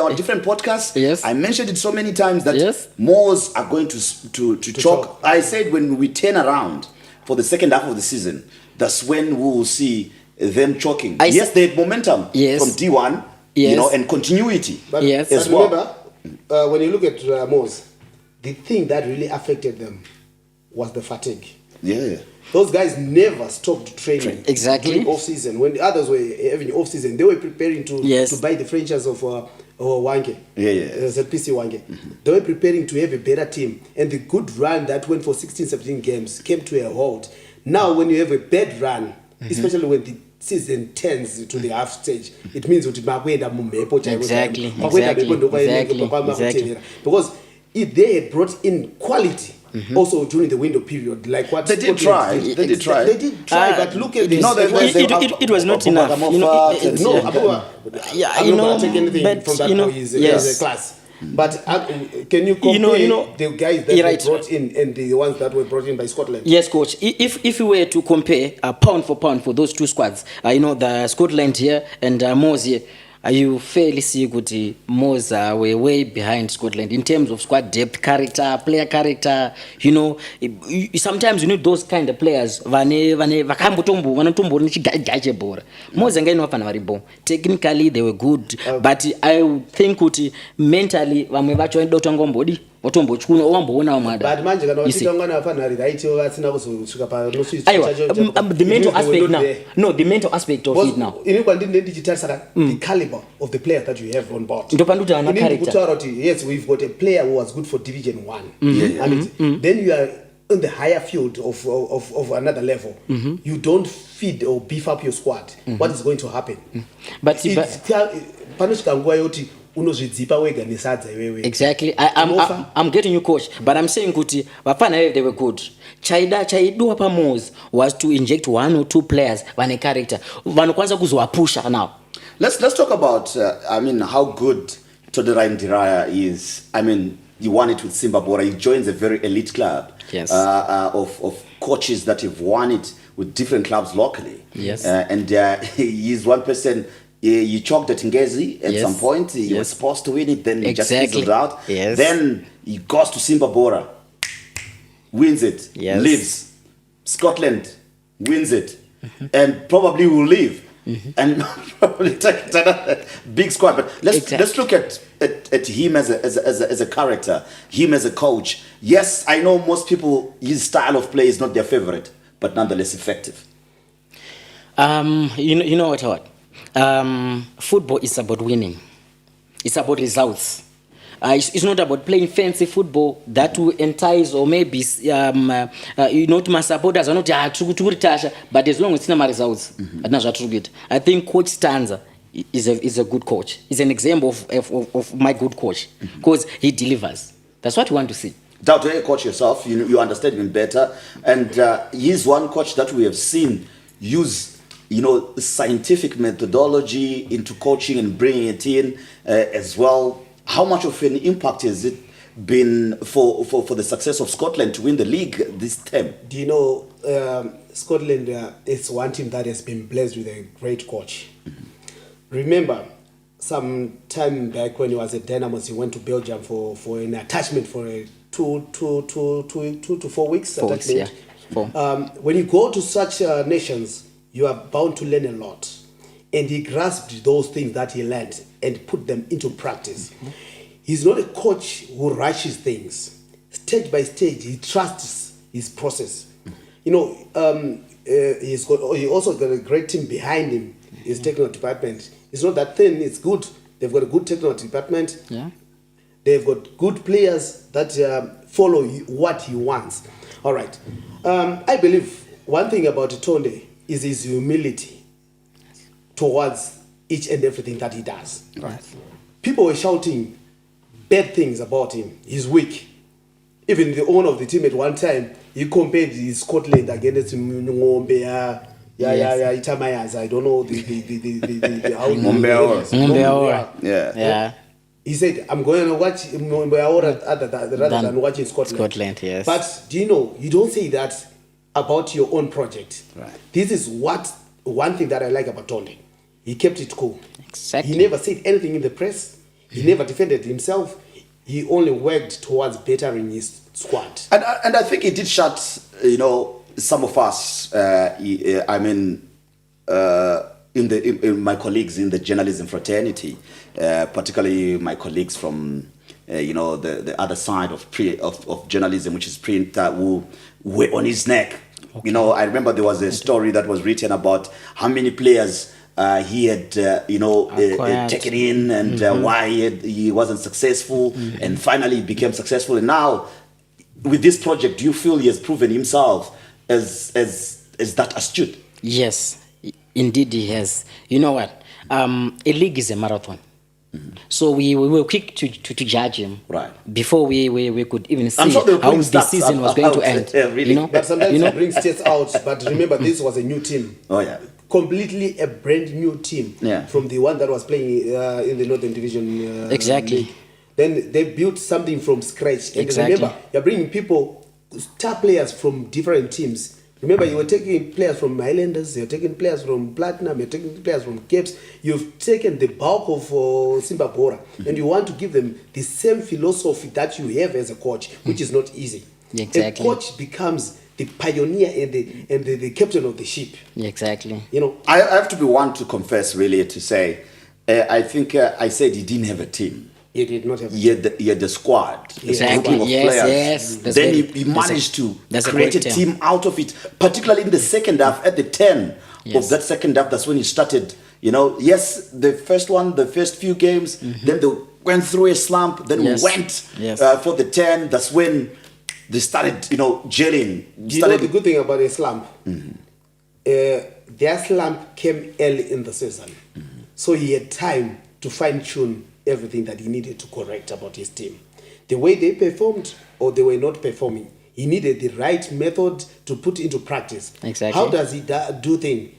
our different podcasts. Yes. I mentioned it so many times that Yes. Moors are going to choke. I said when we turn around for the second half of the season, that's when we will see them choking. Yes, they had momentum from D1, and continuity. But, yes. But remember, when you look at Moors, the thing that really affected them was the fatigue. Yeah. Those guys never stopped training. Exactly. During off-season. When the others were having off-season, they were preparing to buy the franchise of Wange. PC Wange. They were preparing to have a better team. And the good run that went for 16, 17 games came to a halt. Now, when you have a bad run, especially when the season turns to the half stage, it means Exactly. Because if they had brought in quality also during the window period, like what they did try. They did try, but look at this. It was not enough. I'm take anything from that his class. But can you compare the guys that they brought in and the ones that were brought in by Scotland? Yes, coach. If we were to compare pound for pound for those two squads, the Scotland here and Moors here, you fairly see good Moors were way behind Scotland in terms of squad depth, player character. Sometimes you need those kind of players. Technically they were good, but I think mentally but manje kana wachita ngana afana right vatsina kuzosvika pa the mental aspect now. No, the mental aspect of it now. Ini kwandine ndichitarisa the caliber of the players that you have on board. Ndopanduti ana character. Yes, we've got a player who was good for Division 1. Then you are in the higher field of another level. You don't feed or beef up your squad. What is going to happen? But exactly. I'm getting you, coach, but I'm saying kuti vafana they were good. Chaidu apa Moors was to inject one or two players vane character vanokwanisa kuzowapusha now. Let's talk about how good Todera Ndiraya is. He won it with Simba Bora. He joins a very elite club. Yes. Of coaches that have won it with different clubs locally. Yes. And he's one person. He choked at Ngezi at some point. He was supposed to win it, then he just fizzled out. Yes. Then he goes to Simba Bora, wins it, leaves. Scotland wins it, and probably will leave. And probably take another big squad. But let's look at him as a character, him as a coach. Yes, I know most people, his style of play is not their favorite, but nonetheless effective. You know what? Football is about winning. It's about results. It's not about playing fancy football that will entice or maybe my supporters are not but as long as it's not my results, I think Coach Stanza is a good coach. He's an example of my good coach because he delivers. That's what you want to see. Doubt a coach yourself, you understand him better, and he's one coach that we have seen use scientific methodology into coaching and bringing it in as well. How much of an impact has it been for the success of Scotland to win the league this term? Do you know, Scotland is one team that has been blessed with a great coach. Remember, some time back when he was at Dynamos, he went to Belgium for an attachment for a 2 to 4 weeks. Attachment. When you go to such nations, you are bound to learn a lot. And he grasped those things that he learned and put them into practice. He's not a coach who rushes things. Stage by stage, he trusts his process. He also got a great team behind him, his technical department. It's not that thin, it's good. They've got a good technical department. Yeah. They've got good players that follow what he wants. All right. I believe one thing about Tonde is his humility towards each and everything that he does. Right. People were shouting bad things about him. He's weak. Even the owner of the team at one time, he compared his Scotland against Ngombe. Itamayas. I don't know the how Ngombe. Yeah. He said, I'm going to watch Ngombe rather than watching Scotland. Yes. But do you know, you don't say that about your own project. Right. This is one thing that I like about Tony. He kept it cool. Exactly. He never said anything in the press. He never defended himself. He only worked towards bettering his squad. And I think it did shut, some of us. In my colleagues in the journalism fraternity, particularly my colleagues from the other side of journalism, which is print, who were on his neck. Okay. I remember there was a story that was written about how many players he had taken in, and why he wasn't successful, and finally he became successful. And now with this project, do you feel he has proven himself as that astute? Yes, indeed he has. You know what? A league is a marathon. So we were quick to judge him, right, before we could even see how the season was going to end. Really. But sometimes you bring stats out. But remember, this was a new team. Oh yeah, completely a brand new team. Yeah. From the one that was playing in the Northern Division. Exactly. League. Then they built something from scratch. And exactly. Remember, you're bringing star players from different teams. Remember, you were taking players from Highlanders, you're taking players from Platinum, you're taking players from Capes. You've taken the bulk of Simba Bora, and you want to give them the same philosophy that you have as a coach, which is not easy. Exactly. A coach becomes the pioneer and the captain of the ship. Exactly. I have to be one to confess, really, to say, I think I said he didn't have a team. He did not have. He had the squad, exactly. a group of players. Then he managed to create a team out of it, particularly in the second half. At the 10 of that second half, that's when he started. Yes, the first few games, then they went through a slump. Then we went for the 10. That's when they started, gelling. The good thing about a slump? Their slump came early in the season, so he had time to fine tune everything that he needed to correct about his team. The way they performed or they were not performing, he needed the right method to put into practice. Exactly. How does he do things?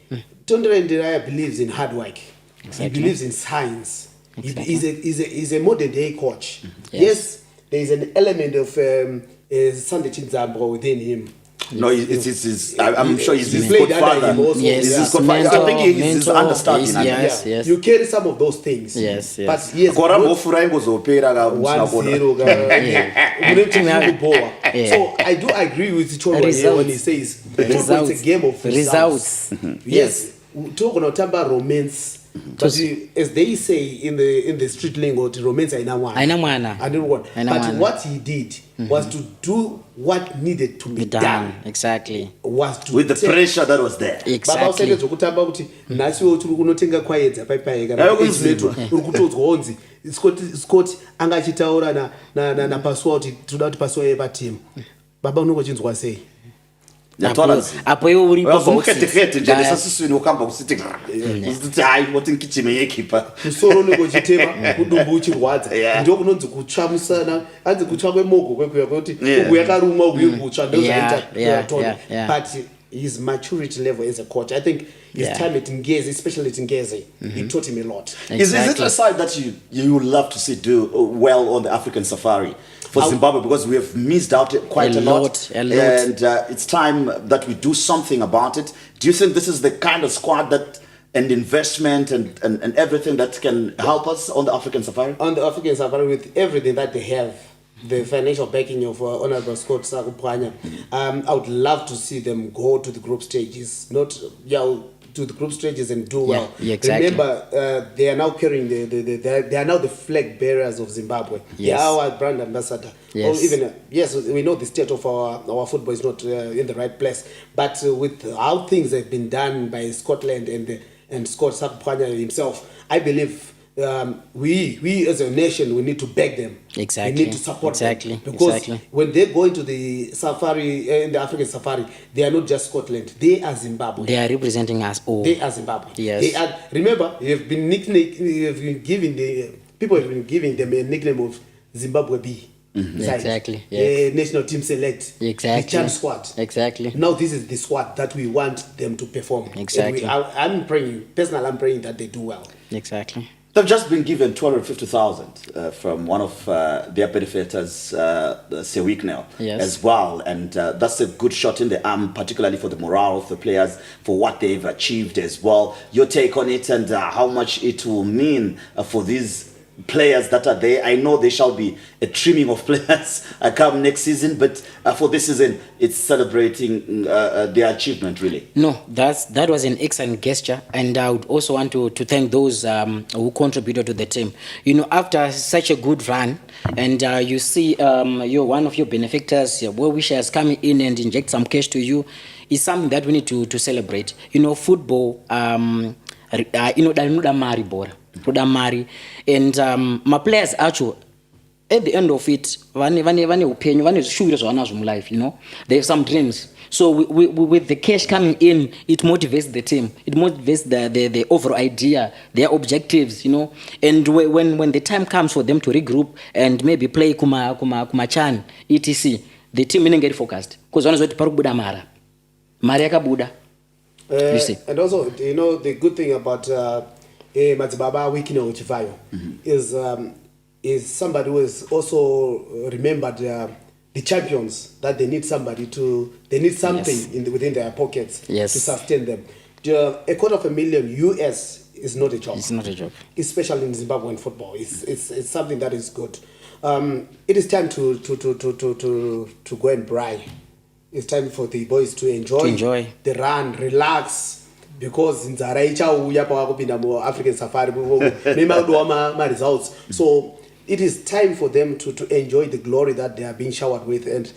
Tondre Ndiraya believes in hard work. Exactly. He believes in science. Exactly. He's a modern day coach. Yes, there is an element of Sunday Chinzambro within him. No, I'm sure he's his godfather. Yes, I think he's his understanding. Yes. You carry some of those things. Yes. But yes, 1-0. So I do agree with Cholo when he says it's a game of results. Yes, talking about romance. But as they say in the street lingo, romance I don't want. But what he did was to do what needed to be done. Exactly. Was to with the pressure that was there. Exactly. Scott angachitaura na password toda kuti password yepa team. Baba unongochinzwa sei? Apo iwo uri pamuketekete nje nesasiswini ukamba kusiti kuti hayi woti ngijime yekeeper musoro nekochitema kudumbu uchirwadza ndio kunonzi kutsvamusana anzi kutsva kwemogo kwekuya kuti ugu yakarumwa ugu igutsva ndozaita but his maturity level as a coach, I think his time at Ngezi, especially at Ngezi, he taught him a lot. Exactly. Is it a side that you would love to see do well on the African safari for Zimbabwe, because we have missed out quite a lot. And it's time that we do something about it. Do you think this is the kind of squad that and investment and everything that can help us on the African safari? On the African safari, with everything that they have, the financial backing of Honorable Scott Sakupanya, I would love to see them go to the group stages, to the group stages and do well. Exactly. Remember, they are now carrying they are now the flag bearers of Zimbabwe. They are our brand ambassador. Or even we know the state of our football is not in the right place, but with how things have been done by Scotland and Scott Sakupanya himself, I believe. We as a nation, we need to back them. Exactly. We need to support them. Because when they go into the safari, in the African safari, they are not just Scotland. They are Zimbabwe. They are representing us all. They are Zimbabwe. Yes. They are, remember, people have been giving them a nickname of Zimbabwe B. Exactly. National team select. Exactly. The champ squad. Exactly. Now this is the squad that we want them to perform. Exactly. I'm praying that they do well. Exactly. They've just been given 250,000 from one of their benefactors, Sewiknel, as well. And that's a good shot in the arm, particularly for the morale of the players, for what they've achieved as well. Your take on it and how much it will mean for these players that are there. I know there shall be a trimming of players come next season, but for this season, it's celebrating their achievement, really. No, that was an excellent gesture, and I would also want to thank those who contributed to the team. After such a good run, and you see one of your benefactors, your well-wishers coming in and inject some cash to you, is something that we need to celebrate. Football, mari bora. And my players actually at the end of it they have some dreams, so with the cash coming in, it motivates the team, it motivates the overall idea, their objectives, and when the time comes for them to regroup and maybe play kumachan etc, the team inenge focused because one is what parubuda mara yakabuda. You see, and also the good thing about Matsibaba Wikino Chivayo is somebody who has also remembered the champions, that they need something yes. Within their pockets yes. to sustain them. $250,000 US is not a joke. It's not a joke, especially in Zimbabwean football. It's something that is good. It is time to go and braai. It's time for the boys to enjoy the run, relax. Because in African Safari, results. So it is time for them to enjoy the glory that they are being showered with. And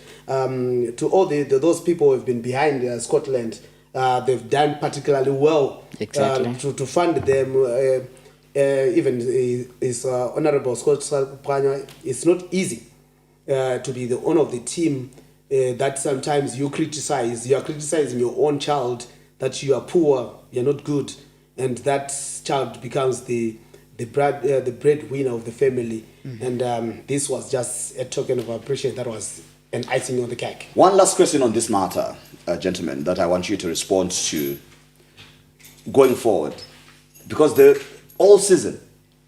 to all those people who have been behind Scotland, they've done particularly well. Exactly. To fund them. Even is Honorable Scott Panya, it's not easy to be the owner of the team that sometimes you criticize. You are criticizing your own child, that you are poor, you're not good, and that child becomes the breadwinner of the family. Mm-hmm. And this was just a token of appreciation. That was an icing on the cake. One last question on this matter, gentlemen, that I want you to respond to going forward, because all season,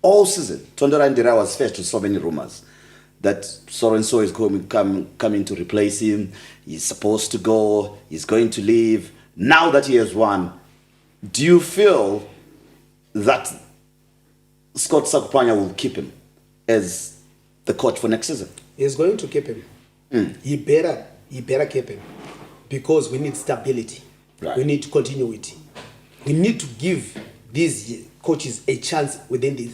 Tondora Ndira was faced with so many rumors that so-and-so is coming to replace him, he's supposed to go, he's going to leave. Now that he has won, do you feel that Scott Sakupanya will keep him as the coach for next season? He's going to keep him. He better keep him, because we need stability. Right. We need continuity. We need to give these coaches a chance within the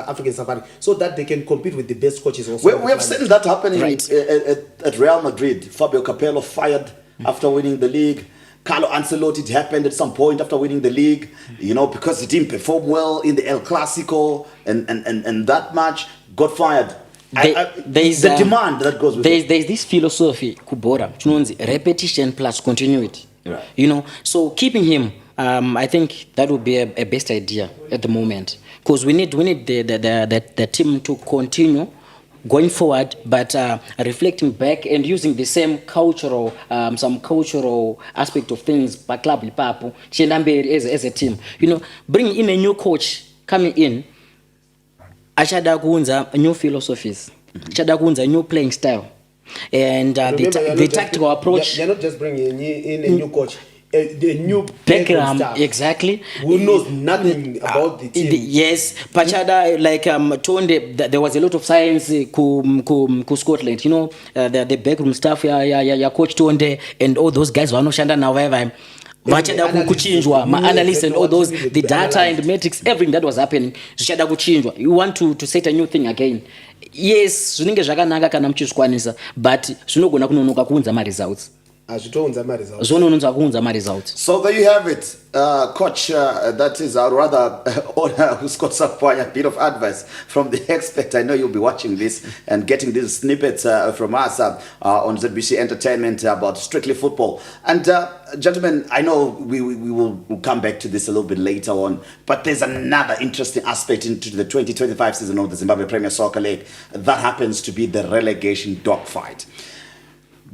African Safari, so that they can compete with the best coaches also. We have seen that happening right. at Real Madrid. Fabio Capello fired after winning the league. Carlo Ancelotti, it happened at some point after winning the league, because he didn't perform well in the El Clasico, and that match got fired. There's the demand that goes with it. There's this philosophy, Kubora, repetition plus continuity. Right. So keeping him, I think that would be a best idea at the moment, because we need the team to continue going forward, but reflecting back and using the same cultural aspect of things by club as a team. Bringing in a new coach coming in, achada kuunza new philosophies, achada kuunza new playing style, and the tactical approach. You're not just bringing in a new coach. The new background, exactly. Who knows nothing about the team? Yes, Pachada, like Tonde, there was a lot of science ku Scotland. The backroom staff, ya coach Tonde, and all those guys who are not shanda now. Machada kuchinjwa, my analysts and all those, the data and the metrics, everything that was happening. Shada kuchinjwa. You want to set a new thing again. Yes, suninge zvakanaka kana muchizvikwanisa, but zvinogona kunonoka kuunza ma results. So there you have it, coach. That is, rather, Scott Sakupanya, a bit of advice from the expert. I know you'll be watching this and getting these snippets from us on ZBC Entertainment about strictly football. And gentlemen, I know we will come back to this a little bit later on, but there's another interesting aspect into the 2025 season of the Zimbabwe Premier Soccer League. That happens to be the relegation dogfight.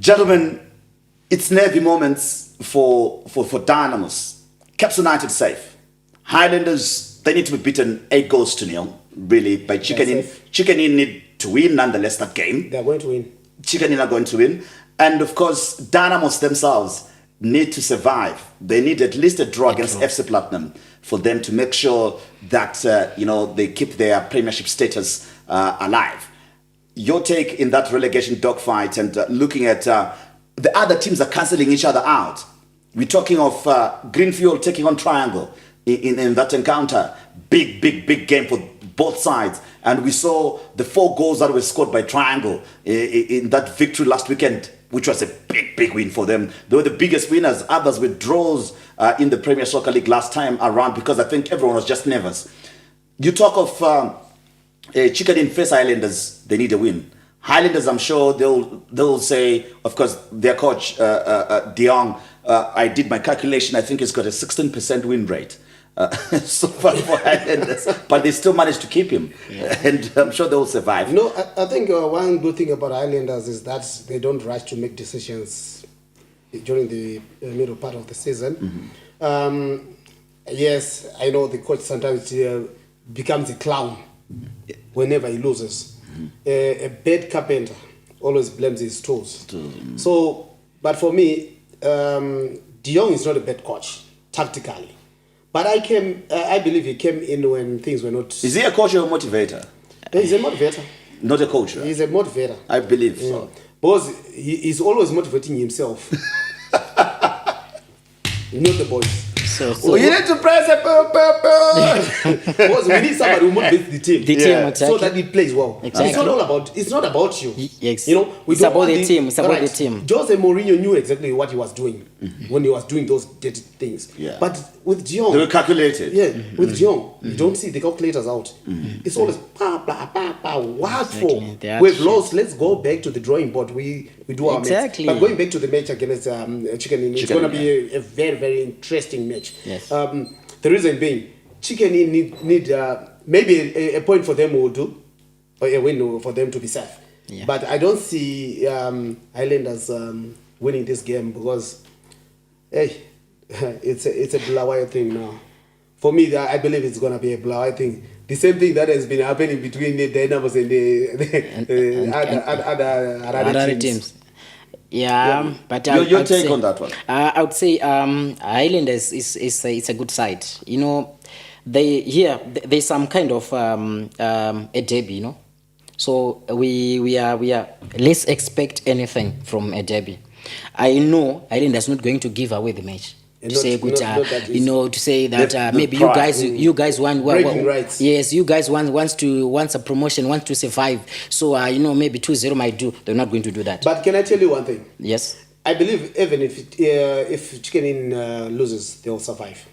Gentlemen, it's nervy moments for Dynamos. Caps United safe. Highlanders, they need to be beaten 8-0, really, by Chicken Inn. Chicken Inn need to win nonetheless that game. They're going to win. Chicken Inn are going to win. And of course, Dynamos themselves, need to survive. They need at least a draw against FC Platinum for them to make sure that they keep their premiership status alive. Your take in that relegation dogfight and looking at the other teams are cancelling each other out. We're talking of Greenfield taking on Triangle in that encounter. Big game for both sides. And we saw the 4 goals that were scored by Triangle in that victory last weekend, which was a big win for them. They were the biggest winners. Others were draws in the Premier Soccer League last time around because I think everyone was just nervous. You talk of Chicken in face Highlanders, they need a win. Highlanders, I'm sure they'll say, of course, their coach, De Jong, I did my calculation, I think he's got a 16% win rate. So far for Highlanders, but they still managed to keep him, and I'm sure they'll survive. No, I think one good thing about Highlanders is that they don't rush to make decisions during the middle part of the season. Yes, I know the coach sometimes becomes a clown whenever he loses. A bad carpenter always blames his tools. So, but for me, De Jong is not a bad coach tactically. But I believe he came in when things were not... Is he a coach or a motivator? He's a motivator. Not a coach, right? He's a motivator. I believe so. Because he's always motivating himself. Not the boys. So you need to press a Because we need somebody who motivates the team. The team, exactly. So that it plays well. Exactly. It's not about you. Yes. It's about the team. It's about the team. Jose Mourinho knew exactly what he was doing when he was doing those dirty things. Yeah. But with De Jong, they were calculated. Yeah, with De Jong, you don't see the calculators out. It's always what for? We've lost. Let's go back to the drawing board. We do our match. But going back to the match against Chicken Inn, it's going to be a very, very interesting match. Yes. The reason being, Chicken Inn need maybe a point for them will do, or a win for them to be safe. Yeah. But I don't see Highlanders winning this game because, hey, it's a Bulawayo thing now. For me, I believe it's gonna be a Bulawayo thing. The same thing that has been happening between the Dynamos and the other teams. Yeah, but your take on that one? I would say Highlanders is a good side. There's some kind of a derby, So we are let's expect anything from a derby. I know Highlanders not going to give away the match. To say that maybe you guys want rights. Yes, you guys wants a promotion, want to survive. So maybe 2-0 might do. They're not going to do that. But can I tell you one thing? Yes. I believe even if Chicken Inn loses, they'll survive.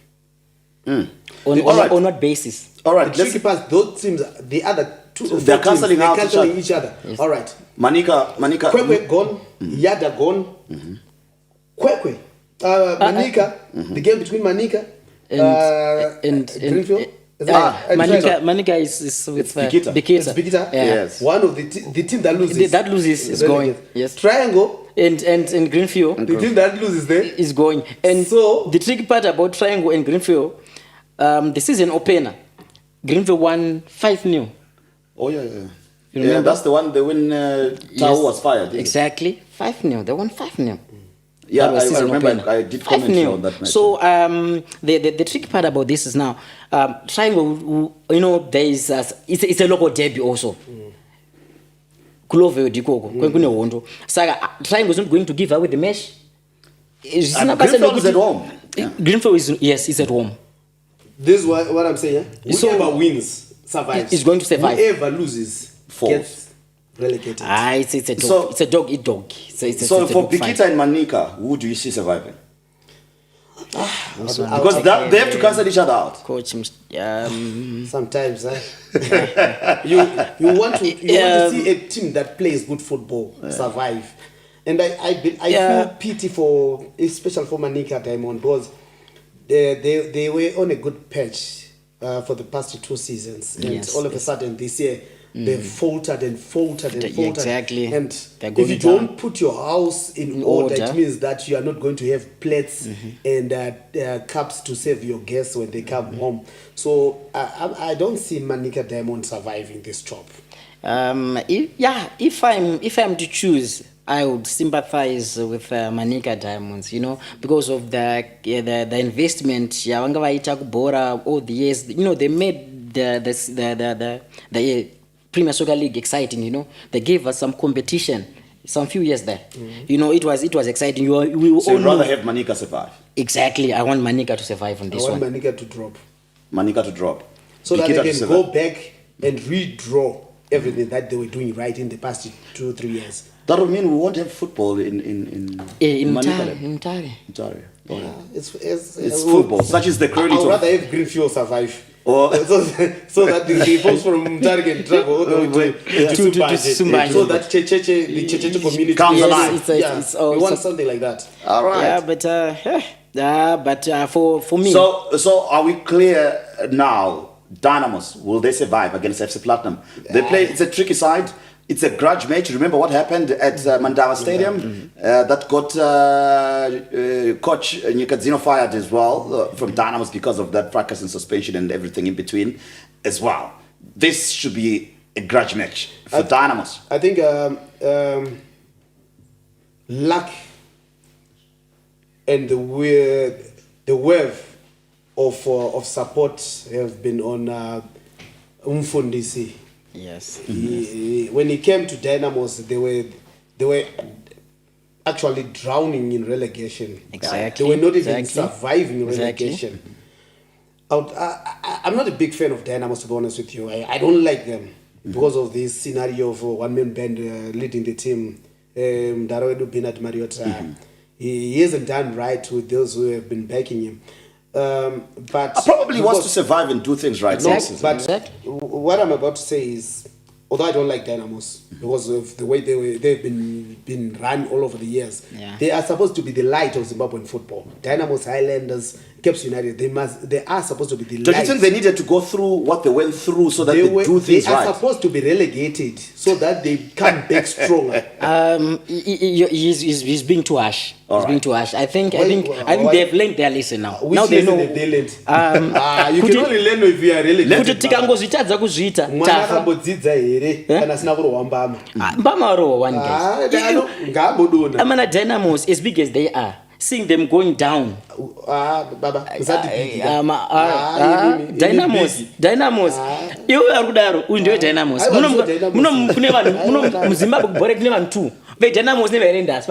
On what basis? All right. The tricky part, those teams, the other two, they're cancelling each other. Yes. All right. Manica. Kwekwe gone. Yada gone. Kwekwe. Manica. The game between Manica and Greenfield. Manica is with Bikita. It's Bikita. Yeah. Yes. One of the team that loses. Is going. Yes. Triangle. And Greenfield. The team that loses there is going. And so the tricky part about Triangle and Greenfield, the season opener, Greenfield won 5-0. Oh yeah. That's the one. The when Tau was fired. Exactly, 5-0. They won 5-0. Yeah, I remember. I did comment on that match. So the tricky part about this is now Triangle. There is it's a local derby also. Kulove dikoko kwenkune hondo. Saka Triangle is not going to give away the match. Greenfield is at home. Greenfield is at home. This is what I'm saying. Whoever wins survives. Is going to survive. Whoever loses gets relegated. It's a dog eat dog. So for Bikita and Manica, who do you see surviving? Because they have to cancel each other out. Coach, sometimes you want to see a team that plays good football survive, and I feel pity for, especially for Manica Diamond, because they were on a good patch for the past 2 seasons, and all of a sudden this year they've faltered. Exactly. And if you don't put your house in order, it means that you are not going to have plates and cups to serve your guests when they come home. So I don't see Manica Diamond surviving this job. If I'm to choose, I would sympathize with Marinica Diamonds, you know, because of the investment. Yeah, Bora all the years. You know, they made the Premier Soccer League exciting. You know, they gave us some competition. Some few years there, you know, it was exciting. So you'd rather have Marinica survive? Exactly, I want Marinica to survive on this one. I want Marinica to drop. Marinica to drop. So that they can go back and redraw everything that they were doing right in the past 2-3 years. That would mean we won't have football in Mtare. Yeah, it's football. Such is the credit. I'd rather have Greenfield survive. Or so that the folks from Mtare can travel all the way to Sumbanje. So that the Cheche community comes alive. We want something like that. All right. But for me. So are we clear now? Dynamos, will they survive against FC Platinum? They play. It's a tricky side. It's a grudge match. Remember what happened at Mandawa Stadium? That got coach Nyakadzino fired as well from Dynamos because of that fracas and suspension and everything in between as well. This should be a grudge match for Dynamos. I think luck and the wave of support have been on Umfundisi. Yes. When he came to Dynamos, they were actually drowning in relegation. Exactly. They were not even surviving relegation. I'm not a big fan of Dynamos, to be honest with you. I don't like them because of this scenario of one-man band leading the team. Daroedu Binat Mariota. He hasn't done right with those who have been backing him. But probably wants to survive and do things right. What I'm about to say is, although I don't like Dynamos because of the way they've been run all over the years, they are supposed to be the light of Zimbabwean football. Dynamos, Highlanders, Cape United, they are supposed to be the light. Do you think they needed to go through what they went through so that they do things right? They are supposed to be relegated so that they come back stronger. He's being too harsh. Being too harsh. I think they've learned their lesson now. Which now they know. They learned? You can only learn if you are relegated. Amana Dynamos, as big as they are, seeing them going down. Dynamos. You are good. We do Dynamos. Zimbabwe borek never two. But Dynamos never end us.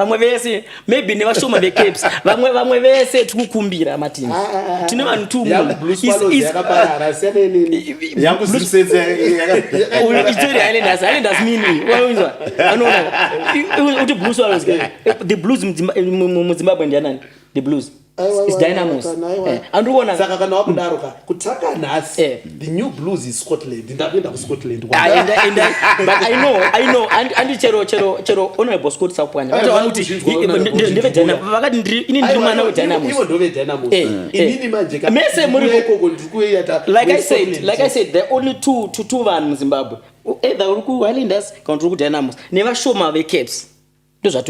Maybe never show my capes. Vamwe vese tukukumbira matini. Tinema two. Islanders meaning. The Blues Zimbabwe and the Blues. It's Dynamos. The new Blues is Scotland. Scotland. But I know. And Chero honorable Scott Sapwan. Like I said, there are only two van Zimbabwe. Either Uruku Highlanders, Control Dynamos. Never show my capes. But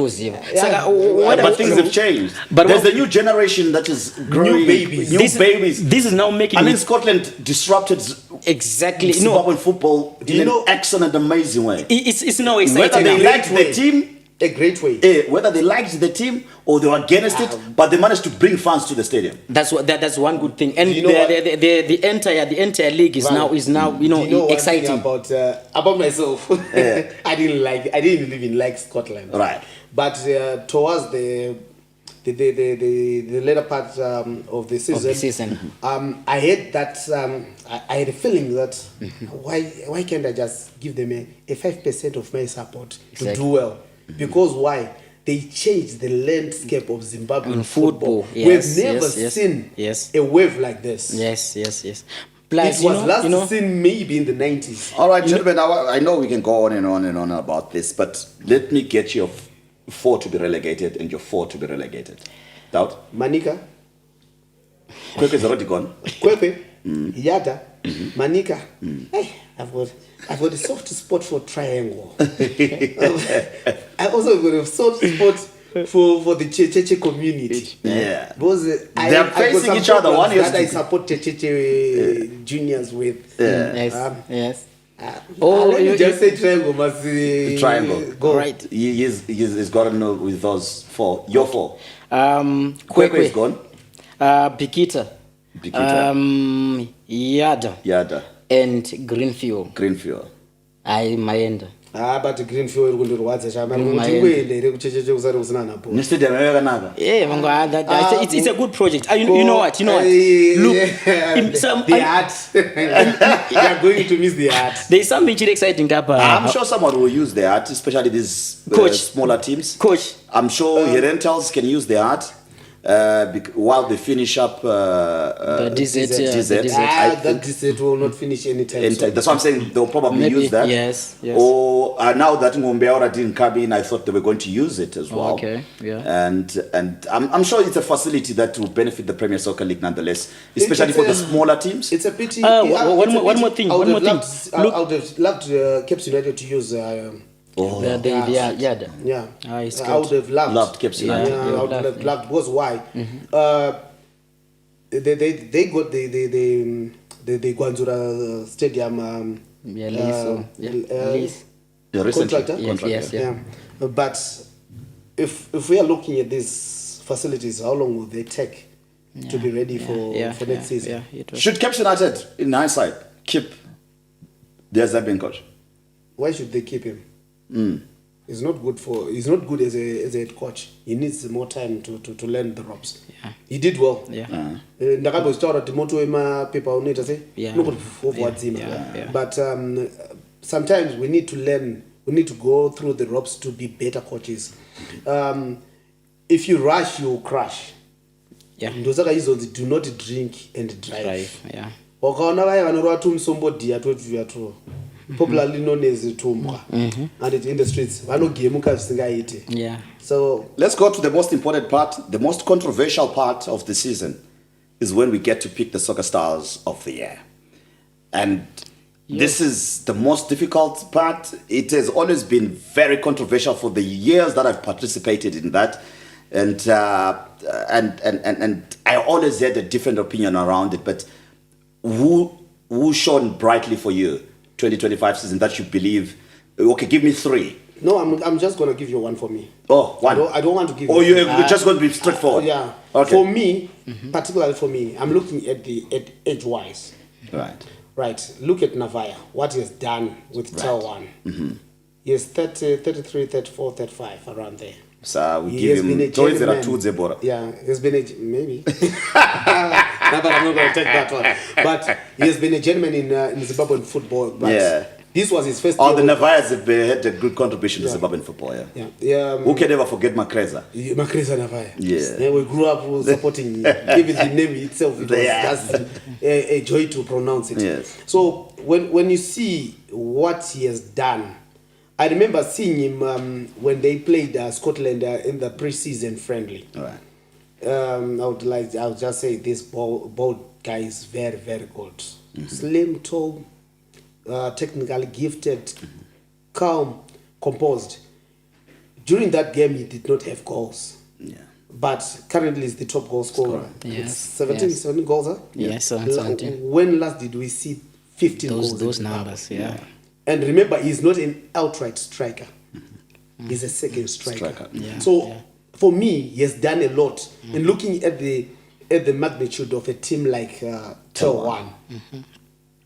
things have changed. But there's the new generation that is growing. New babies. This is now making. I mean, Scotland disrupted Zimbabwean football in an excellent, amazing way. It's now exciting. Whether they liked the team, a great way. Whether they liked the team or they were against it, but they managed to bring fans to the stadium. That's one good thing. And the entire league is now exciting. About myself, I didn't even like Scotland. Right. But towards the later part of the season, I had that. I had a feeling that why can't I just give them a 5% of my support to do well? Because why? They changed the landscape of Zimbabwean football. Yes, We've never seen a wave like this. Yes. Plus, it was last seen maybe in the 90s. All right, gentlemen, I know we can go on and on about this, but let me get your 4 to be relegated and your 4 to be relegated. Doubt? Marinica. Kwepe is already gone. Kwepe, Yada, Marinica. Hey, I've got a soft spot for triangle. I also got a soft spot for the Cheche community. Yeah. Because they are facing each other. One that I support Cheche juniors with. Yes. Let me just say triangle must Triangle. go. Right. He's got to know with those 4. Your 4. Kwekwe is gone. Bikita. Yada. Yada. And Greenfield. Greenfield. Maenda. But Greenfield uri kundorwadza chama kuti kuende here kuchecheche kusari kusina napo. Nestadium yakanaka. Yeah, it's a good project. You know what? Look, the art. You are going to miss the art. There's something really exciting about. I'm sure someone will use the art, especially these smaller teams. Coach. I'm sure rentals can use the art. While they finish up the DZ. That DZ will not finish anytime soon. That's what I'm saying. They'll probably use that. Yes. Or now that Ngombeaura didn't come in, I thought they were going to use it as well. Okay. Yeah. And I'm sure it's a facility that will benefit the Premier Soccer League nonetheless, especially for the smaller teams. It's a pity. One more thing. I would have loved Caps United to use. Yada. Yeah. I would have loved Caps United. I would have loved. Because why? They got the Guanzura Stadium. Lease. Contractor. Yes. But if we are looking at these facilities, how long will they take to be ready for next season? Should Caps United, in hindsight, keep their Zambian coach? Why should they keep him? He's not good as a head coach. He needs more time to learn the ropes. Yeah. He did well. Yeah. But sometimes we need to learn. We need to go through the ropes to be better coaches. If you rush, you will crash. Yeah. Do not drink and drive. Yeah. Popularly known as Tumbwa, and it's in the streets. Yeah. So let's go to the most important part, the most controversial part of the season, is when we get to pick the soccer stars of the year, and this is the most difficult part. It has always been very controversial for the years that I've participated in that, and I always had a different opinion around it. But who shone brightly for you? 2025 season that you believe. Okay, give me 3. No, I'm just gonna give you one for me. Oh, one. I don't want to give. Oh, you're just going to be straightforward. Yeah. Okay. For me, particularly for me, I'm looking at age wise. Right. Look at Navaya. What he has done with Tel 1. He has 30, 33, 34, 35 around there. So we give him Yeah, he's been maybe. No, but I'm not going to take that one. But he has been a gentleman in Zimbabwean football. But this was his first. All the Navayas have had a good contribution to Zimbabwean football. Who can ever forget Makreza? Makreza Navaya. Yeah. We grew up supporting him. Even the name itself, it was just a joy to pronounce it. Yes. So when you see what he has done. I remember seeing him when they played Scotland in the pre-season friendly. Right. I would just say this bald guy is very, very good. Slim, tall, technically gifted, calm, composed. During that game, he did not have goals. Yeah. But currently, he's the top goal scorer. Yes. 17 goals, huh? Yes, 17. When last did we see 15 goals? Those numbers, yeah. And remember, he's not an outright striker. He's a second striker. Yeah. So for me, he has done a lot. And looking at the magnitude of a team like Tel 1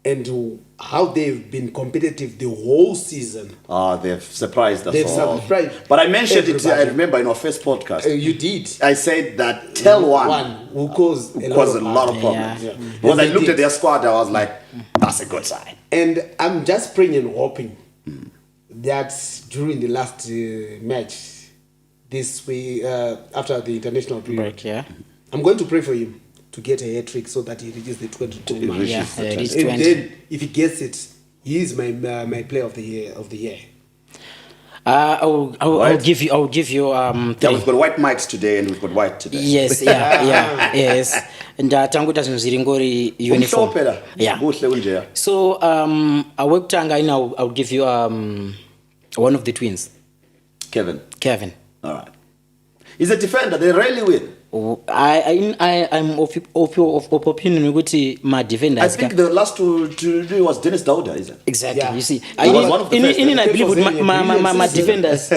and how they've been competitive the whole season. They've surprised us. They've surprised. But I mentioned it. I remember in our first podcast. You did. I said that Tel 1 will cause a lot of problems. Yeah. Because I looked at their squad, I was like, that's a good sign. And I'm just praying and hoping that during the last match this week, after the international break, I'm going to pray for him to get a hat-trick so that he reaches the 22 mark. Yeah, and then if he gets it, he is my player of the year. I'll give you. We've got white mics today, and we've got white today. Yes, yes. And tanguta zvinzviringori uniform. Yeah. So I worked I'll give you one of the twins. Kevin. Kevin. All right. He's a defender. They rarely win. I'm of opinion ukuthi my defenders. I think the last to do was Dennis Dauda, is it? Exactly. Yeah. You see, He was one of the first. I believe with my defenders,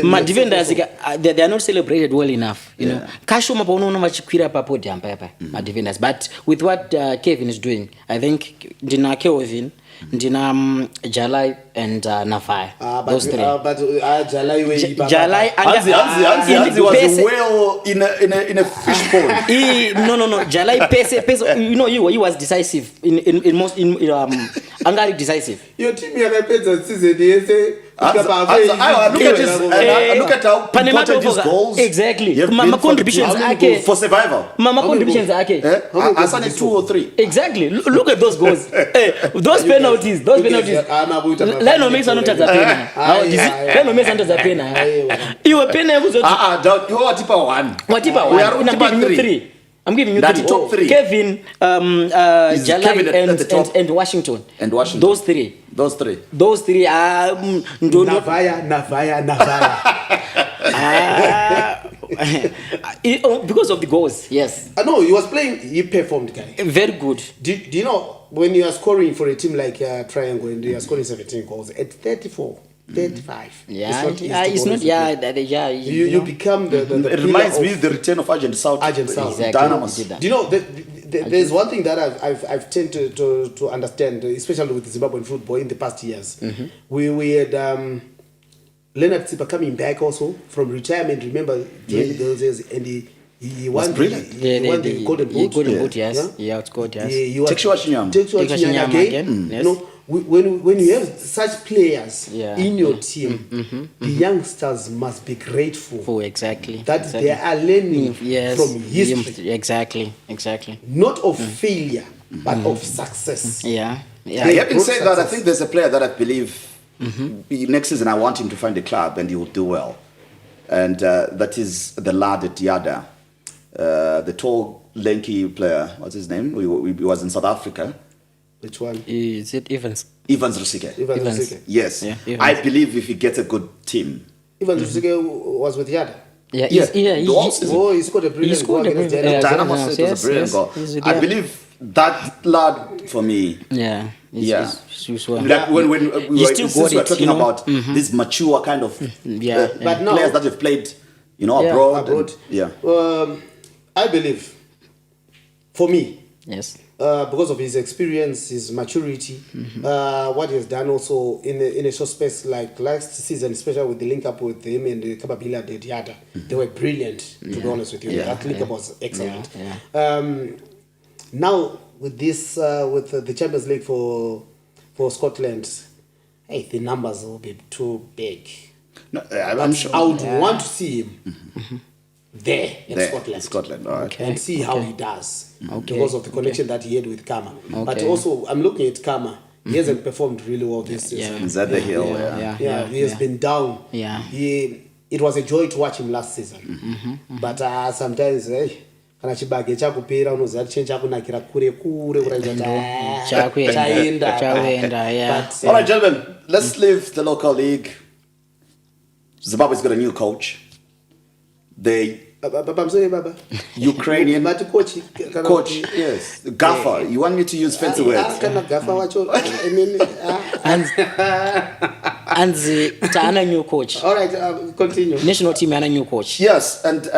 my defenders, they are not celebrated well enough. You know, Kashoma paunoona vachikwira papodium papa, my defenders. But with what Kevin is doing, I think ndina Kevin, ndina Jalai and Nafai. Those three. But Jalai way. Jalai Anzi was a whale in a fish pond. No. Jalai pese. You know, he was decisive in most Angari decisive. Your team yakapedza season yese. Look at how important his goals. Exactly. My contributions for survival. My contributions are Asani 2 or 3. Exactly. Look at those goals. Those penalties. Leno makes another pena. Leno makes another pena. You were pena was you are tipa 1. What tipa 1? I'm giving you 3. I'm giving you three. Top 3. Kevin, Jalai and Washington. And Washington. Those three. Navaya. Because of the goals, yes. No, he was playing. He performed, guy. Very good. Do you know when you are scoring for a team like Triangle and you are scoring 17 goals at 34, 35? Yeah, it's not. You become the it reminds me of the return of Agent South. Exactly. Dynamos. Do you know there's one thing that I've tend to understand, especially with Zimbabwean football in the past years. Mm-hmm. We had Leonard Tsipa coming back also from retirement. Remember during those years, and he won brilliant. He won the Golden Boot. Golden Boot, yes. Yeah, it's good, yes. Texua Chinyama again. Yes. You know, when you have such players in your team, the youngsters must be grateful. Exactly. That they are learning from history. Exactly. Not of failure, but of success. Having said that, I think there's a player that I believe next season I want him to find a club and he will do well. And that is the lad at Yada. The tall, lanky player. What's his name? He was in South Africa. Which one? Is it Evans? Evans Rusike. Yes. Yeah, I believe if he gets a good team. Evans Rusike was with Yada. He scored a brilliant goal against Dynamos. It was a brilliant goal. I believe that lad for me. Like when we were talking about this mature kind of but now, players that have played, abroad. I believe, for me, yes, because of his experience, his maturity, what he has done also in a short space like last season, especially with the link up with him and the Kababila de Diada, they were brilliant. To be honest with you, that link up was excellent. Now with this, with the Champions League for Scotland, hey, the numbers will be too big. No, I'm sure. I would want to see him there in Scotland, all right. and see how he does because of the connection that he had with Kama. But also, I'm looking at Kama. He hasn't performed really well this season. Is that the hill? He has been down. It was a joy to watch him last season. But sometimes, kana chibage chakupera unoziva kuti chenye chakunakira kure chaenda. All right, gentlemen, let's leave the local league. Zimbabwe's got a new coach. Ukrainian coach, yes, gaffer. You want me to use fancy words? And Tana new coach. All right, continue. National team and a new coach. Yes, and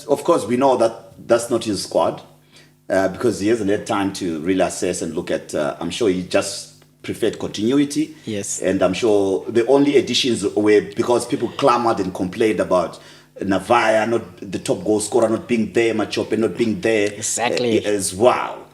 of course we know that that's not his squad because he hasn't had time to really assess and look at. I'm sure he just preferred continuity. Yes, and I'm sure the only additions were because people clamored and complained about Navaya, not the top goal scorer, not being there, Machope not being there. Exactly. As well.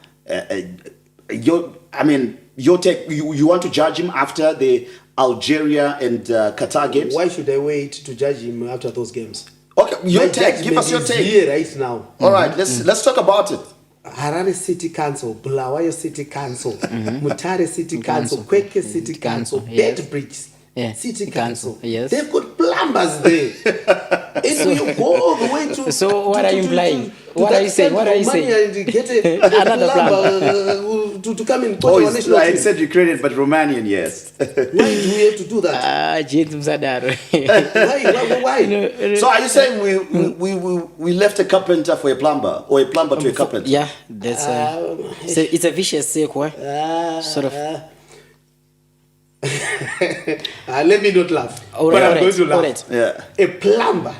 Your take. You want to judge him after the Algeria and Qatar games? Why should I wait to judge him after those games? Okay, your take. Give us your take. Here right now. All right, let's talk about it. Harare City Council, Bulawayo City Council, Mutare City Council, Kweke City Council, Bedbridge City Council. Yes. They've got plumbers there. And you go all the way to. So what are you implying? What are you saying? Get another plumber to come and coach our national I team. said Ukrainian, but Romanian, yes. Why do we have to do that? James Msadaro. Why? So are you saying we left a carpenter for a plumber, or a plumber to a carpenter? Yeah, that's it's a vicious circle. Sort of. Let me not laugh. All But I'm right, going to laugh. all right. Yeah. A plumber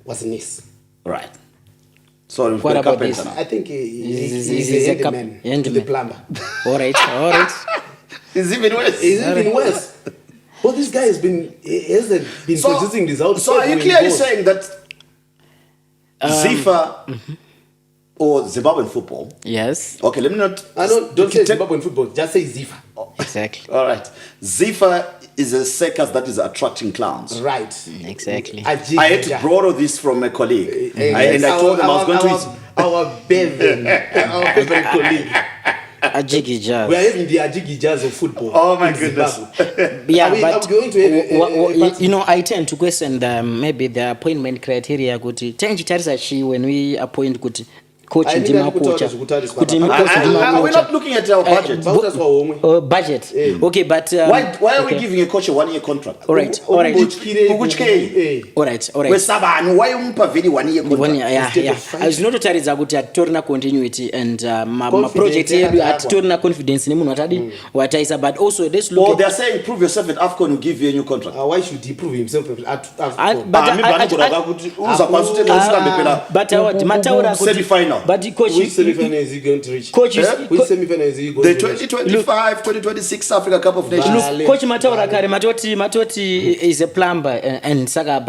was nice. Right. So What a about carpenter this? now. I think he's He's a a handyman. handyman. The plumber. All right. It's even worse. It's even worse. But this guy hasn't been producing results. So are you clearly saying that ZIFA or Zimbabwean football? Yes. Okay, let me not. Don't say Zimbabwean football. Just say ZIFA. Exactly. All right. ZIFA is a circus that is attracting clowns. Right. Exactly. I had to borrow this from a colleague. And I told them I was going to. Our Bevan, our favorite colleague. Ajigi Jazz. We are having the Ajigi Jazz of football. Oh my in goodness. Zimbabwe. Yeah, are but we going to have you know, I tend to question maybe the appointment criteria. Kuti change tarisa when we appoint kuti coach I ndima think coach. kuti We're not looking at our budget. Budget. Okay, but Why are we giving a coach a 1-year contract? All right. All right. Why umpa vili 1-year contract? Yeah. Zvinototaridzwa kuti hatorina continuity and project yedu hatitorina confidence nemunhu wataisa, but also let's look they're saying prove yourself at AFCON, will give you a new contract. Why should he prove himself at AFCON? But mataura semi-final. But coach, which semi-final is he going to reach? Coach, which semi-final is he going the to reach? 2025, 2026 Africa Cup of Nations. Look, coach mataura kare matoti is a plumber and saka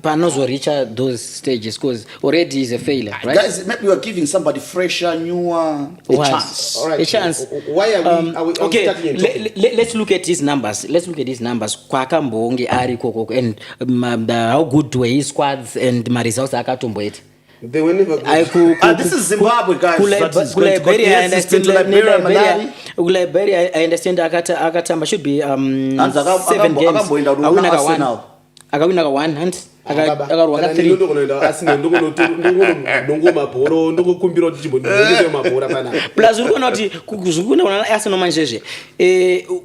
panozoricha those stages because already is a failure, right? Guys, maybe we are giving somebody fresher, newer a chance. All right. A chance. Why are we okay, talking? let's look at these numbers. Kwakambonge ari koko and how good were his squads and my results akatomboet. They were never good. This is Zimbabwe, guys. Liberia, I understand akatamba should be 7 games. Akawina one and akarwa 3. Plus urikona kuti kuzvikuna Arsenal manjeje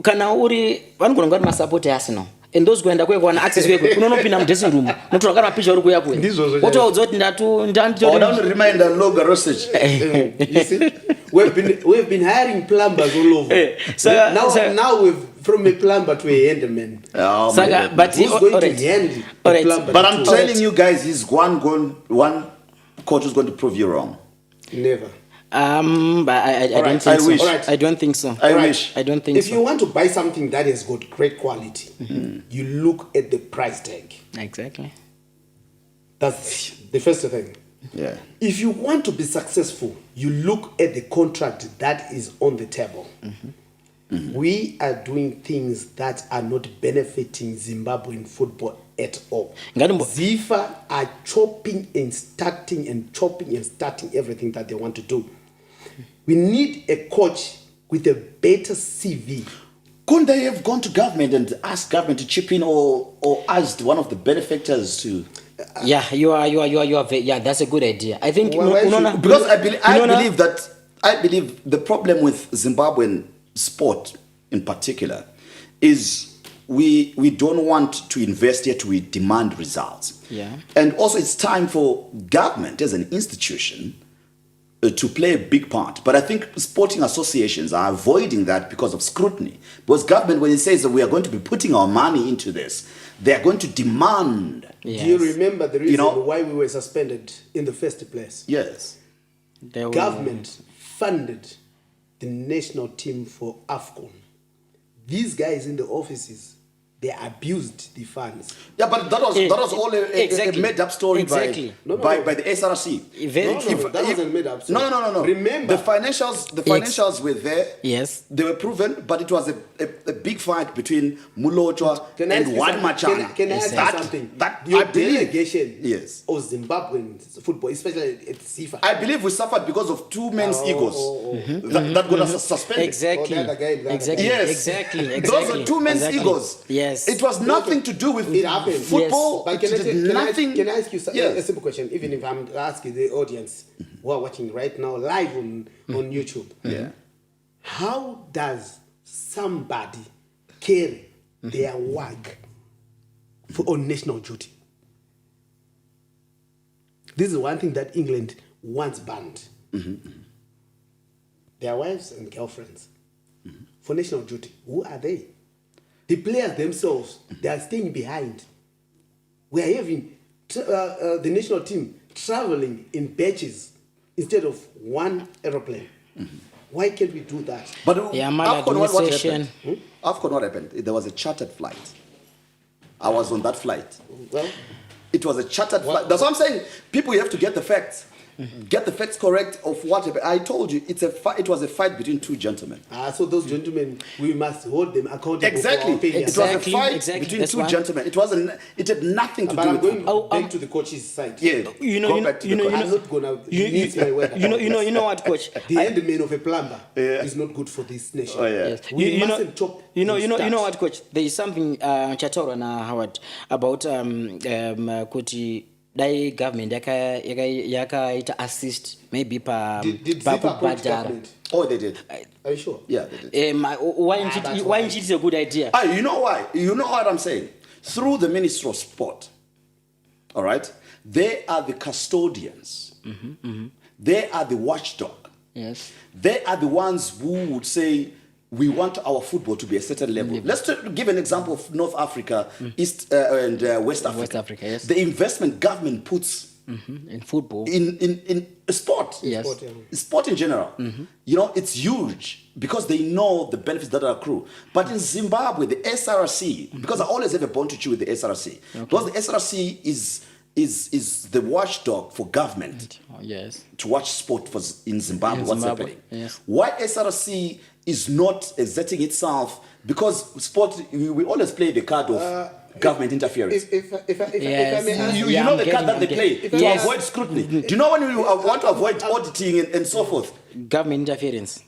kana uri vanogona ngati masupport Arsenal and those kuenda kwekwana access kweko unonopinda mu dressing room notora kana picha uri kuya kwena wotoudza kuti don't remind the logo Rosage. You see, we've been hiring plumbers all over. Now we've from a plumber to a handyman. But who's going to handle a plumber? But I'm telling you guys, he's one coach who's going to prove you wrong. Never. But I don't think so. Wish. I don't think so. I wish. I don't think if so. you want to buy something that has got great quality, you look at the price tag. Exactly. That's the first thing. Yeah. If you want to be successful, you look at the contract that is on the table. We are doing things that are not benefiting Zimbabwean football at all. ZIFA are chopping and starting everything that they want to do. We need a coach with a better CV. Couldn't they have gone to government and asked government to chip in, or asked one of the benefactors to? Yeah, you are. Yeah, that's a good idea. I think because I believe the problem with Zimbabwean sport in particular is we don't want to invest yet, we demand results. Yeah. And also it's time for government as an institution to play a big part. But I think sporting associations are avoiding that because of scrutiny. Because government, when it says that we are going to be putting our money into this, they are going to demand. Yes. Do you remember the reason why we were suspended in the first place? Yes. Government funded the national team for AFCON. These guys in the offices, they abused the funds. Yeah, but that was all a made-up story by the SRC. That wasn't made up. No. Remember, the financials were there. Yes, they were proven, but it was a big fight between Mulochwa and Wan Machana. Can I ask you something? Your delegation of Zimbabwean football, especially at ZIFA. I believe we suffered because of two men's egos that got us suspended. Exactly. Exactly. Those are two men's egos. Yes. It was nothing to do with football. But can I ask you a simple question? Even if I'm asking the audience who are watching right now live on YouTube. Yeah. How does somebody carry their work on national duty? This is one thing that England once banned. Their wives and girlfriends for national duty. Who are they? The players themselves, they are staying behind. We are having the national team traveling in batches instead of one aeroplane. Why can't we do that? But AFCON, what happened? AFCON, what happened? There was a chartered flight. I was on that flight. Well, it was a chartered flight. That's what I'm saying. People, you have to get the facts. Get the facts correct of what happened. I told you, it was a fight between two gentlemen. So those gentlemen, we must hold them accountable. Exactly. For our failures. It was a fight between two gentlemen. It had nothing to do with. But I'm going back to the coach's side. Yeah. I'm not gonna mince my word. You know what, coach? The endman of a plumber is not good for this nation. Oh, yeah. Yes. We mustn't chop. You know what, coach? There is something Chatoro na Howard about kuti dai government yaka assist maybe did ZIFA approach government? Oh, they did. Are you sure? Yeah, they did. Why is it a good idea? You know why? You know what I'm saying? Through the Ministry of Sport, all right? They are the custodians. They are the watchdog. Yes. They are the ones who would say, we want our football to be a certain level. Let's give an example of North Africa, East and West Africa. West Africa, yes. The investment government puts in football, in sport, yes, sport in general. You know, it's huge because they know the benefits that accrue. But in Zimbabwe, the SRC, because I always have a bone to chew with the SRC, because the SRC is the watchdog for government. Yes. To watch sport in Zimbabwe, what's happening. Yes. Why SRC is not exerting itself, because sport, we always play the card of government interference. If I may ask you know the card that they play to avoid scrutiny. Do you know when you want to avoid auditing and so forth? Government interference.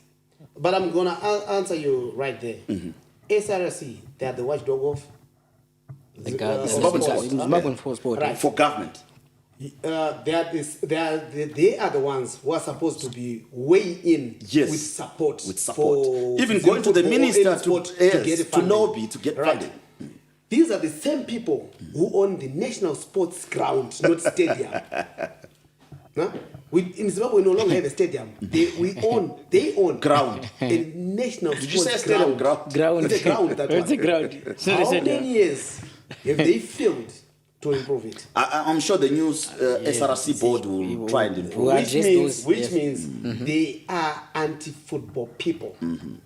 But I'm going to answer you right there. SRC, they are the watchdog of Zimbabwean sport. Right. For government. They are the ones who are supposed to be weighing in with support. For even going to the minister to get funding. to get funding. These are the same people who own the national sports ground, not stadium. In Zimbabwe, we no longer have a stadium. They own ground. A national Did sports you say stadium ground. Ground. It's a ground. That It's a ground. How many years have they failed to improve it? I'm sure the new SRC board will try and improve. Which means they are anti-football people.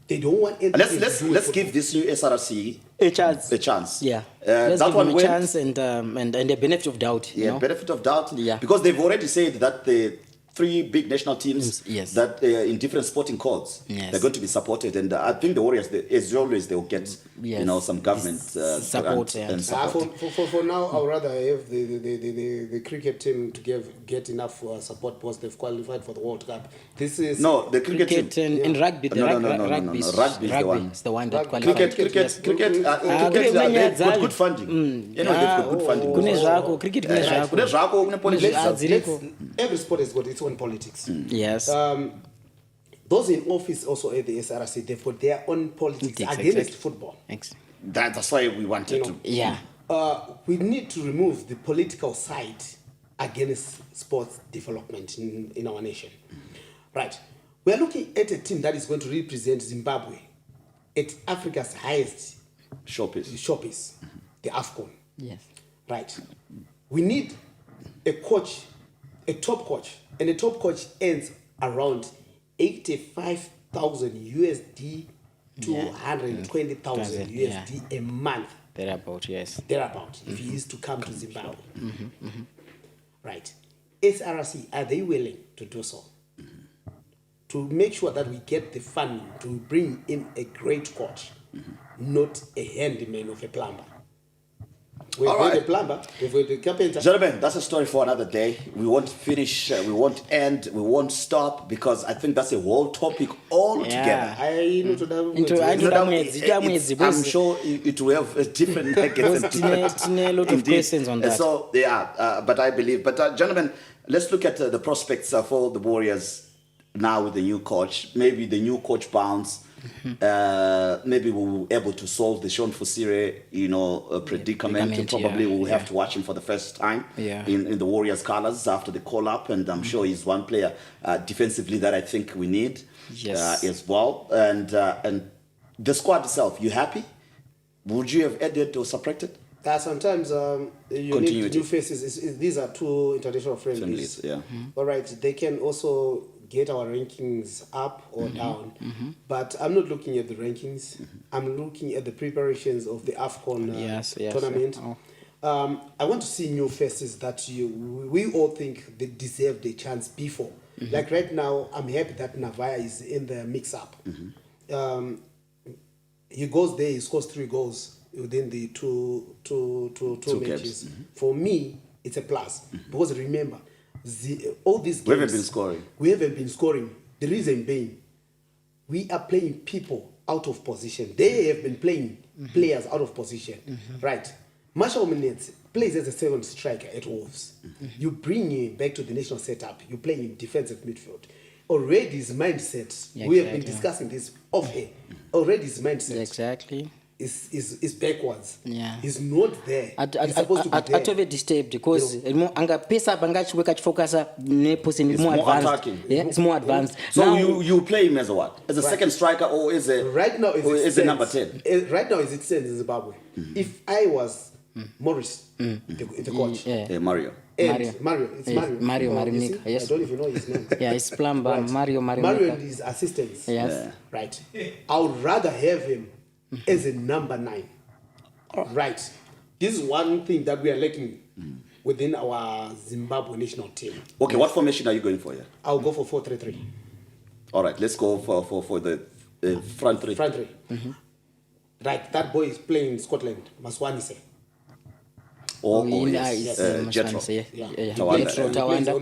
They don't want anything let's give this new SRC a chance. A chance. Yeah. That give one them a chance and the benefit of doubt. Yeah, you know? benefit of doubt. Yeah. Because they've already said that the three big national teams that in different sporting codes they're going to be supported, and I think the Warriors, as always, they will get some government support and support. For now, I would rather have the cricket team to get enough support because they've qualified for the World Cup. This is the cricket team and rugby. Rugby is the one that qualified. Cricket. They have got good funding. They've got good funding. Cricket. Every sport has got its own politics. Yes. Those in office also at the SRC, they've got their own politics against football. That's why we wanted to. Yeah. We need to remove the political side against sports development in our nation. Right. We are looking at a team that is going to represent Zimbabwe at Africa's highest showpiece, the AFCON. Yes. Right. We need a coach, a top coach, and a top coach earns around 85,000 USD to 120,000 USD a month. Thereabout, yes. Thereabout, if he is to come to Zimbabwe. Right. SRC, are they willing to do so? To make sure that we get the funding to bring in a great coach, not a handyman of a plumber. We've got a plumber, we've got a carpenter. Gentlemen, that's a story for another day. We won't finish, we won't end, we won't stop, because I think that's a whole topic altogether. I'm sure it will have a different a lot of questions on that. So, but I believe. But gentlemen, let's look at the prospects for the Warriors now with the new coach, maybe the new coach bounce, maybe we'll be able to solve the Sean Fusire, predicament. Probably we'll have to watch him for the first time in the Warriors colors after the call-up, and I'm sure he's one player defensively that I think we need as well. And the squad itself, you happy? Would you have added or subtracted? Sometimes you need new faces. These are two international friendlies. All right, they can also get our rankings up or down. But I'm not looking at the rankings. I'm looking at the preparations of the AFCON tournament. I want to see new faces that we all think they deserve the chance before. Like right now, I'm happy that Navaya is in the mix-up. He goes there, he scores 3 goals within the two matches. For me, it's a plus. Because remember, all these games... We haven't been scoring. We haven't been scoring. The reason being, we are playing people out of position. They have been playing players out of position. Right. Mario Marinica plays as a second striker at Wolves. You bring him back to the national setup. You play in defensive midfield. Already his mindset, we have been discussing this off air. Already his mindset is backwards. He's not there. He's supposed to be there. Atove disturbed because anga pesa bangachi weka focus ne more advanced. It's more advanced. So now, you play him as a what? As a second striker or as a is a number 10? Right now as it stands in Zimbabwe. If I was Morris, the coach. Mario. Mario. It's Mario. Mario Marinica. Yes. I don't even know his name. It's plumber. Right. Mario Marinica. Mario and his assistants. Yes. Right. I would rather have him as a number 9. Right. This is one thing that we are lacking within our Zimbabwe national team. Okay, what formation are you going for here? I'll go for 4-3-3. All right, let's go for the front three. Front three. Right, that boy is playing in Scotland, Maswanise. Jetro. Tawanda.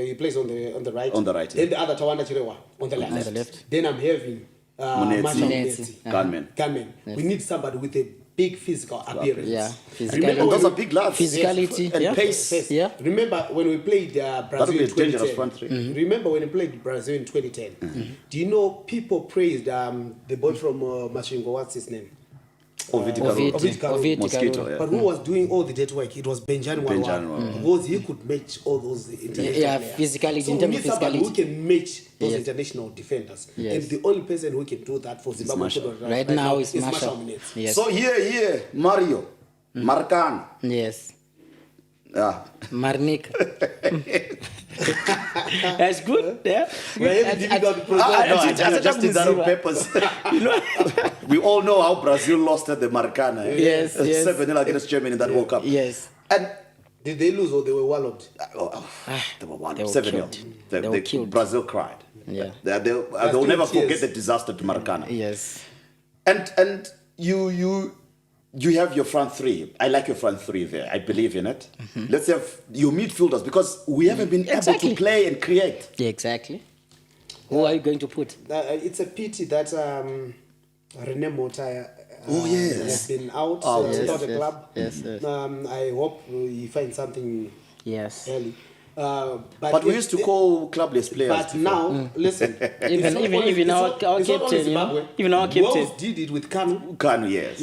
He plays on the right. On the right. Then the other Tawanda Chirewa on the left. On the left. Then I'm having Munetsi. Gunman. We need somebody with a big physical appearance. Remember, those are big lads. Physicality and pace. Remember when we played Brazil in 2010. Remember when we played Brazil in 2010. Do you know people praised the boy from Mashingo? What's his name? Ovid Mosquito, But who was doing all the dirty work? It was Benjamin Wawa. Because he could match all those international players. Physically, so we need somebody who can match those international defenders. And the only person who can do that for Zimbabwe right now is Mario Marinica. So here, Mario Marinica. Yes. Marinica. That's good. I just did that on purpose. We all know how Brazil lost at the Maracana. Yes. 7-0 against Germany in that World Cup. Yes. And did they lose or they were walloped? They were walloped. 7-0. They were killed. Brazil cried. Yeah. They will never forget the disaster to Maracana. Yes. And you have your front three. I like your front three there. I believe in it. Let's have your midfielders because we haven't been able to play and create. Yeah, exactly. Who are you going to put? It's a pity that Rene Mota has been out without a club. Yes. I hope he finds something early. But we used to call clubless players. But now, listen, even our captain, Wolves did it with Kanu. Kanu, yes.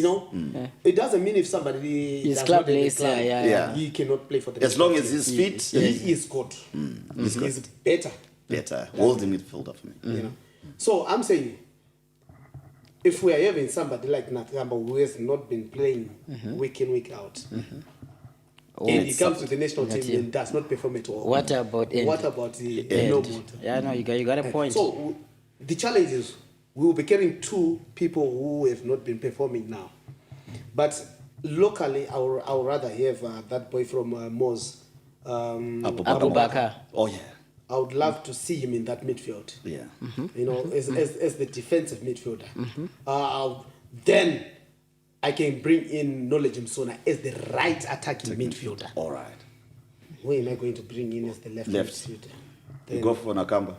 It doesn't mean if somebody is clubless, he cannot play for the. As long as he's fit, he is good. He's better. Holding midfielder for me. So I'm saying, if we are having somebody like Nakamba who has not been playing week in, week out. And he comes to the national team and does not perform at all. What about the no? Yeah, no, you got a point. So the challenge is we will be carrying 2 people who have not been performing now. But locally, I would rather have that boy from Moz, Abubakar. Oh yeah. I would love to see him in that midfield. Yeah. As the defensive midfielder. Then I can bring in Knowledge Msona as the right attacking midfielder. All right. Who am I going to bring in as the left midfielder? You go for Nakamba.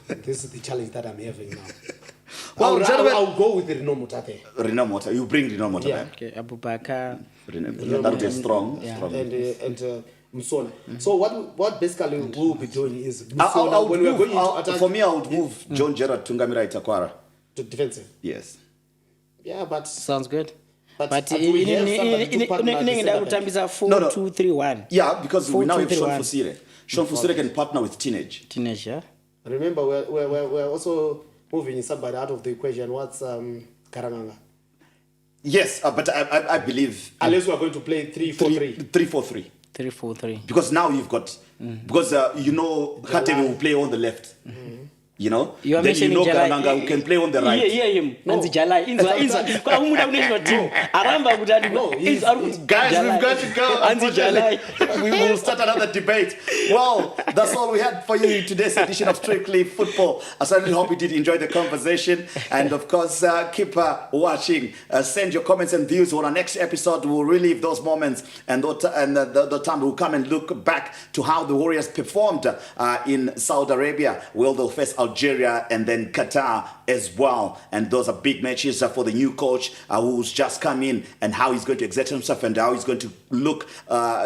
This is the challenge that I'm having now. Well, I'll go with Rino Mutate. Rino Mutate. You bring Rino Mutate back. Okay, Abubakar. That would be strong. And Msona. So what basically we'll be doing is when we are going to attack, for me, I would move John Gerard Tungamira Itakwara to defensive. Yes. Yeah, but sounds good. But we have somebody to partner the center back. 4-2-3-1. Yeah, because we now have Sean 4-2-3-1. Fusire. Sean Fusire can partner with Teenage. Teenage, yeah. Remember, we're also moving somebody out of the equation. What's Karanganga? Yes, but I believe Unless we are going to play 3-4-3. 3-4-3. 3-4-3. Because now you've got because Khatebe will play on the left. You know, you are then you know Karanganga who can play on the right. Yeah, him. Anzi Jalai. Inza. Kwa humu national team. Aramba kutani. No, guys, we've got to go. Anzi Jalai. We will start another debate. Well, that's all we had for you in today's edition of Strictly Football. I certainly hope you did enjoy the conversation. And of course, keep watching. Send your comments and views on our next episode. We'll relive those moments and the time we'll come and look back to how the Warriors performed in Saudi Arabia. Well, they'll face Algeria and then Qatar as well. And those are big matches for the new coach who's just come in, and how he's going to exert himself and how he's going to look,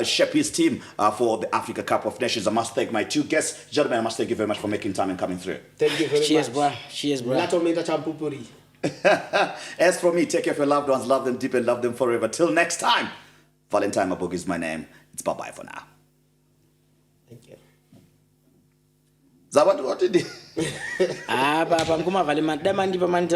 shape his team for the Africa Cup of Nations. I must thank my two guests. Gentlemen, I must thank you very much for making time and coming through. Thank you very Cheers, much. Cheers, bro. As for me, take care of your loved ones, love them deep and love them forever. Till next time, Valentine Mabog is my name. It's bye-bye for now. Thank you. Zabantu, what did you? Baba, nguma vale man, dama ndiba man